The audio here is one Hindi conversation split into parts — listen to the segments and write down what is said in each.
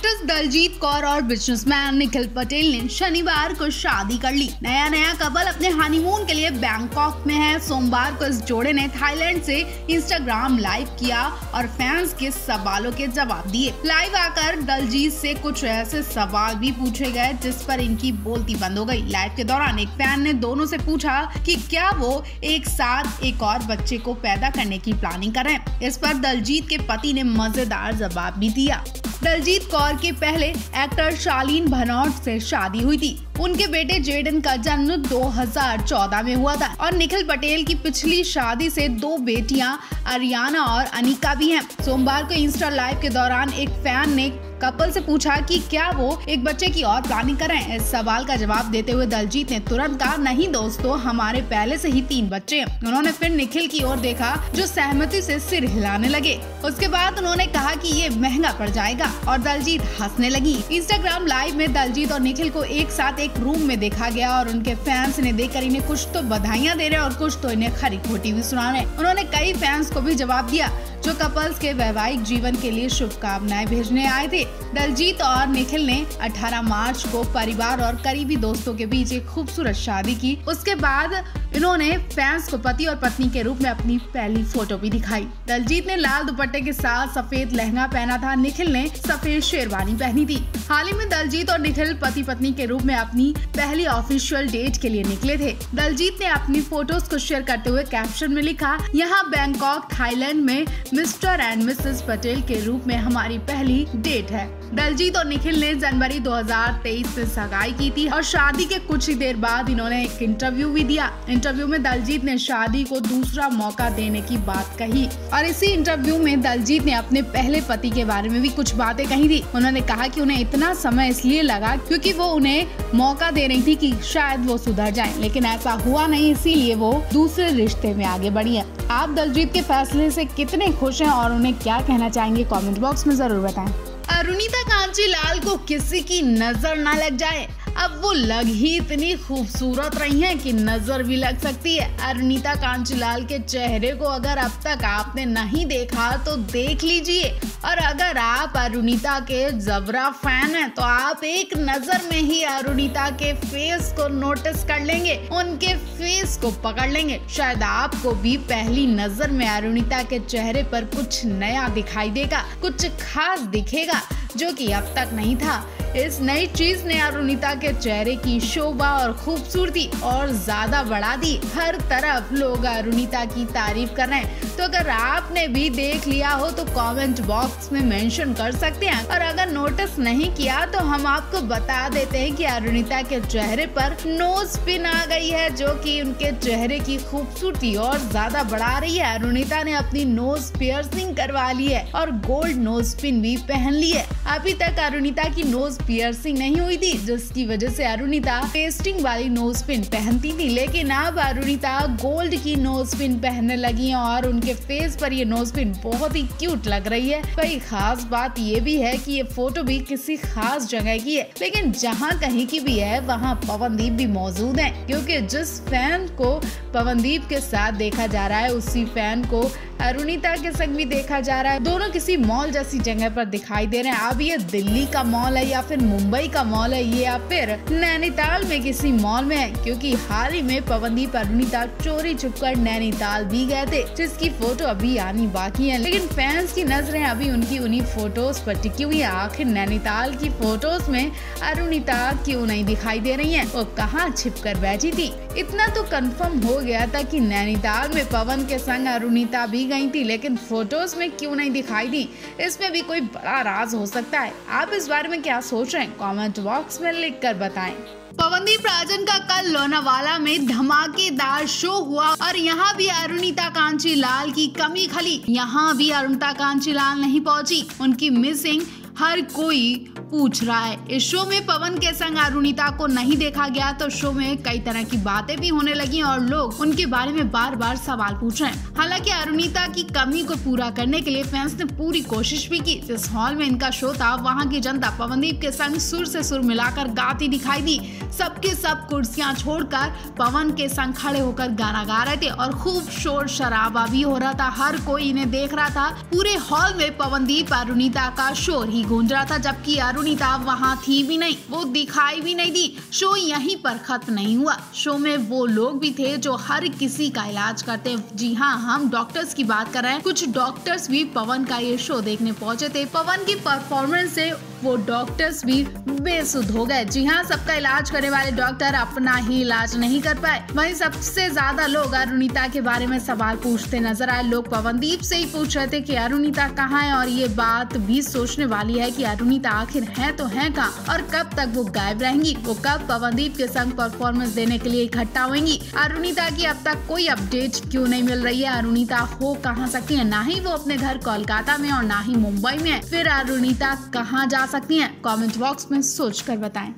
एक्ट्रेस दलजीत कौर और बिजनेसमैन निखिल पटेल ने शनिवार को शादी कर ली। नया कपल अपने हनीमून के लिए बैंकॉक में है। सोमवार को इस जोड़े ने थाईलैंड से इंस्टाग्राम लाइव किया और फैंस के सवालों के जवाब दिए। लाइव आकर दलजीत से कुछ ऐसे सवाल भी पूछे गए जिस पर इनकी बोलती बंद हो गई। लाइव के दौरान एक फैन ने दोनों से पूछा कि क्या वो एक साथ एक और बच्चे को पैदा करने की प्लानिंग कर रहे हैं। इस पर दलजीत के पति ने मजेदार जवाब भी दिया। दलजीत कौर के पहले एक्टर शालीन भनौट से शादी हुई थी। उनके बेटे जेडन का जन्म 2014 में हुआ था और निखिल पटेल की पिछली शादी से 2 बेटियां अरियाना और अनिका भी हैं। सोमवार को इंस्टा लाइव के दौरान एक फैन ने कपल से पूछा कि क्या वो एक बच्चे की और प्लानिंग कर रहे हैं। इस सवाल का जवाब देते हुए दलजीत ने तुरंत कहा, नहीं दोस्तों, हमारे पहले से ही 3 बच्चे हैं। उन्होंने फिर निखिल की ओर देखा जो सहमति से सिर हिलाने लगे। उसके बाद उन्होंने कहा कि ये महंगा पड़ जाएगा और दलजीत हंसने लगी। इंस्टाग्राम लाइव में दलजीत और निखिल को एक साथ एक रूम में देखा गया और उनके फैंस ने देखकर इन्हें कुछ तो बधाइयां दे रहे और कुछ तो इन्हें खरी खोटी भी सुना रहे। उन्होंने कई फैंस को भी जवाब दिया जो कपल्स के वैवाहिक जीवन के लिए शुभकामनाएं भेजने आए थे। दलजीत और निखिल ने 18 मार्च को परिवार और करीबी दोस्तों के बीच एक खूबसूरत शादी की। उसके बाद इन्होंने फैंस को पति और पत्नी के रूप में अपनी पहली फोटो भी दिखाई। दलजीत ने लाल दुपट्टे के साथ सफेद लहंगा पहना था। निखिल ने सफेद शेरवानी पहनी थी। हाल ही में दलजीत और निखिल पति पत्नी के रूप में अपनी पहली ऑफिशियल डेट के लिए निकले थे। दलजीत ने अपनी फोटोज को शेयर करते हुए कैप्शन में लिखा, यहाँ बैंकॉक थाईलैंड में मिस्टर एंड मिसेस पटेल के रूप में हमारी पहली डेट है। दलजीत और निखिल ने जनवरी 2023 में सगाई की थी और शादी के कुछ ही देर बाद इन्होंने एक इंटरव्यू भी दिया। इंटरव्यू में दलजीत ने शादी को दूसरा मौका देने की बात कही और इसी इंटरव्यू में दलजीत ने अपने पहले पति के बारे में भी कुछ बातें कही थी। उन्होंने कहा कि उन्हें इतना समय इसलिए लगा क्योंकि वो उन्हें मौका दे रही थी कि शायद वो सुधर जाएं, लेकिन ऐसा हुआ नहीं, इसीलिए वो दूसरे रिश्ते में आगे बढ़ी है। आप दलजीत के फैसले से कितने खुश हैं और उन्हें क्या कहना चाहेंगे, कमेंट बॉक्स में जरूर बताएं। अरुणिता कांचीलाल को किसी की नजर न लग जाए। अब वो लग ही इतनी खूबसूरत रही हैं कि नजर भी लग सकती है। अरुणिता कांचीलाल के चेहरे को अगर अब तक आपने नहीं देखा तो देख लीजिए और अगर आप अरुणिता के जबरा फैन हैं तो आप एक नजर में ही अरुणिता के फेस को नोटिस कर लेंगे, उनके फेस को पकड़ लेंगे। शायद आपको भी पहली नजर में अरुणिता के चेहरे पर कुछ नया दिखाई देगा, कुछ खास दिखेगा जो कि अब तक नहीं था। इस नई चीज ने अरुणिता के चेहरे की शोभा और खूबसूरती और ज्यादा बढ़ा दी। हर तरफ लोग अरुणिता की तारीफ कर रहे हैं, तो अगर आपने भी देख लिया हो तो कमेंट बॉक्स में मेंशन कर सकते हैं और अगर नोटिस नहीं किया तो हम आपको बता देते हैं कि अरुणिता के चेहरे पर नोज पिन आ गई है जो कि उनके चेहरे की खूबसूरती और ज्यादा बढ़ा रही है। अरुणिता ने अपनी नोज पियर्सिंग करवा ली है और गोल्ड नोज पिन भी पहन ली है। अभी तक अरुणिता की नोज पियर्सिंग नहीं हुई थी जिसकी वजह से अरुणिता पेस्टिंग वाली नोज पिन पहनती थी, लेकिन अब अरुणिता गोल्ड की नोज पिन पहनने लगी है और उनके फेस पर ये नोज पिन बहुत ही क्यूट लग रही है। वही खास बात ये भी है कि ये फोटो भी किसी खास जगह की है, लेकिन जहाँ कहीं की भी है वहाँ पवनदीप भी मौजूद है क्योंकि जिस फैन को पवनदीप के साथ देखा जा रहा है उसी फैन को अरुणिता के संग भी देखा जा रहा है। दोनों किसी मॉल जैसी जगह पर दिखाई दे रहे हैं। अब ये दिल्ली का मॉल है या फिर मुंबई का मॉल है ये या फिर नैनीताल में किसी मॉल में है, क्योंकि हाल ही में पवनदीप अरुणिता चोरी छुपकर नैनीताल भी गए थे जिसकी फोटो अभी आनी बाकी है, लेकिन फैंस की नजरें अभी उनकी उन्हीं फोटोज पर टिकी हुई है। आखिर नैनीताल की फोटोज में अरुणिता क्यों नहीं दिखाई दे रही है, वो कहाँ छिप कर बैठी थी। इतना तो कंफर्म हो गया था कि नैनीताल में पवन के संग अरुणिता भी गई थी, लेकिन फोटोज में क्यों नहीं दिखाई दी, इसमें भी कोई बड़ा राज हो सकता है। आप इस बारे में क्या सोच रहे हैं, कमेंट बॉक्स में लिख कर बताएं। पवनदीप राजन का कल लोनावाला में धमाकेदार शो हुआ और यहाँ भी अरुणिता कांचीलाल की कमी खली। यहाँ भी अरुणिता कांचीलाल नहीं पहुँची, उनकी मिसिंग हर कोई पूछ रहा है। इस शो में पवन के संग अरुणिता को नहीं देखा गया तो शो में कई तरह की बातें भी होने लगी और लोग उनके बारे में बार बार सवाल पूछ रहे हैं। हालांकि अरुणिता की कमी को पूरा करने के लिए फैंस ने पूरी कोशिश भी की। जिस हॉल में इनका शो था वहां की जनता पवनदीप के संग सुर से सुर मिलाकर गाती दिखाई दी। सबके सब कुर्सियां छोड़कर पवन के संग खड़े होकर गाना गा रहे थे और खूब शोर शराबा भी हो रहा था। हर कोई इन्हें देख रहा था। पूरे हॉल में पवनदीप अरुणिता का शोर ही ही गूंज रहा था, जबकि अरुणिता वहां थी भी नहीं, वो दिखाई भी नहीं दी। शो यहीं पर खत्म नहीं हुआ। शो में वो लोग भी थे जो हर किसी का इलाज करते हैं। जी हाँ, हम डॉक्टर्स की बात कर रहे हैं। कुछ डॉक्टर्स भी पवन का ये शो देखने पहुंचे थे। पवन की परफॉर्मेंस से वो डॉक्टर्स भी बेसुध हो गए। जी हाँ, सबका इलाज करने वाले डॉक्टर अपना ही इलाज नहीं कर पाए। वहीं सबसे ज्यादा लोग अरुणिता के बारे में सवाल पूछते नजर आए। लोग पवनदीप से ही पूछ रहे थे कि अरुणिता कहाँ है, और ये बात भी सोचने वाली है कि अरुणिता आखिर है तो है कहाँ, और कब तक वो गायब रहेंगी। वो कब पवनदीप के संग परफॉर्मेंस देने के लिए इकट्ठा होंगी। अरुणिता की अब तक कोई अपडेट क्यों नहीं मिल रही है। अरुणिता हो कहाँ सकती है, ना ही वो अपने घर कोलकाता में और ना ही मुंबई में है। फिर अरुणिता कहाँ जा सकती हैं? कमेंट बॉक्स में सोच कर बताएं।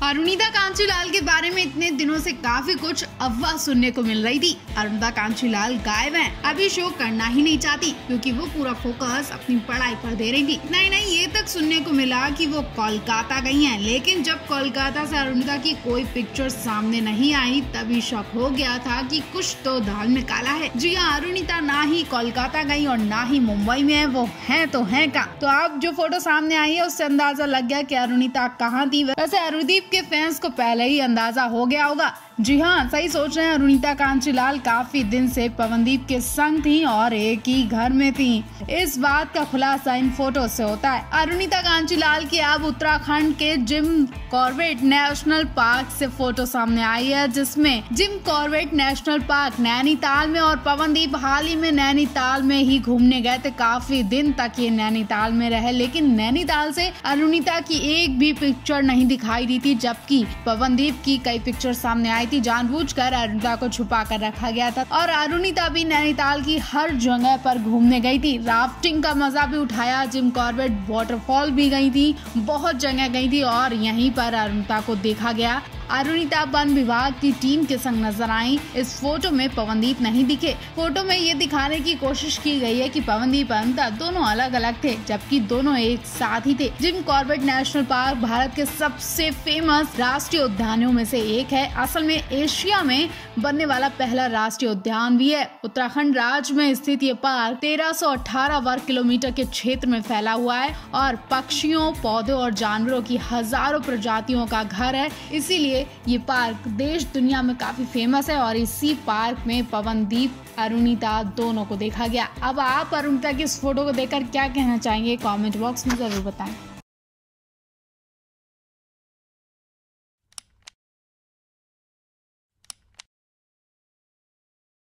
अरुणिता कांचीलाल के बारे में इतने दिनों से काफी कुछ अफवाह सुनने को मिल रही थी। अरुणिता कांचीलाल गायब हैं, अभी शो करना ही नहीं चाहती क्योंकि वो पूरा फोकस अपनी पढ़ाई पर दे रही थी। नहीं, ये तक सुनने को मिला कि वो कोलकाता गई हैं, लेकिन जब कोलकाता से अरुणिता की कोई पिक्चर सामने नहीं आई तभी शक हो गया था कि कुछ तो दाल में काला है। जी हाँ, अरुणिता ना ही कोलकाता गई और ना ही मुंबई में है, वो है तो है कहाँ। तो अब जो फोटो सामने आई है उससे अंदाजा लग गया कि अरुणिता कहाँ थी। वैसे अरुणदीप के फैंस को पहले ही अंदाजा हो गया होगा। जी हाँ, सही सोच रहे हैं। अरुणिता कांचीलाल काफी दिन से पवनदीप के संग थी और एक ही घर में थी। इस बात का खुलासा इन फोटो से होता है। अरुणिता कांचीलाल की अब उत्तराखंड के जिम कॉर्बेट नेशनल पार्क से फोटो सामने आई है, जिसमें Jim Corbett national park Nainital में, और पवनदीप हाल ही में नैनीताल में ही घूमने गए थे। काफी दिन तक ये नैनीताल में रहे, लेकिन नैनीताल से अरुणिता की एक भी पिक्चर नहीं दिखाई दी थी, जबकि पवनदीप की कई पिक्चर सामने आई थी। जानबूझकर अरुणिता को छुपा कर रखा गया था, और अरुणिता भी नैनीताल की हर जगह पर घूमने गई थी। राफ्टिंग का मजा भी उठाया, जिम कॉर्बेट वाटरफॉल भी गई थी, बहुत जगह गई थी, और यहीं पर अरुणिता को देखा गया। अरुणिता वन विभाग की टीम के संग नजर आई। इस फोटो में पवनदीप नहीं दिखे। फोटो में ये दिखाने की कोशिश की गई है कि पवनदीप और अरुणिता दोनों अलग अलग थे, जबकि दोनों एक साथ ही थे। Jim Corbett national park Bharat के सबसे फेमस राष्ट्रीय उद्यानों में से एक है। असल में एशिया में बनने वाला पहला राष्ट्रीय उद्यान भी है। उत्तराखंड राज्य में स्थित ये पार्क 1318 वर्ग किलोमीटर के क्षेत्र में फैला हुआ है और पक्षियों, पौधों और जानवरों की हजारों प्रजातियों का घर है। इसीलिए ये पार्क देश दुनिया में काफी फेमस है, और इसी पार्क में पवनदीप, अरुणिता दोनों को देखा गया। अब आप अरुणिता की इस फोटो को देखकर क्या कहना चाहेंगे? कमेंट बॉक्स में जरूर बताएं।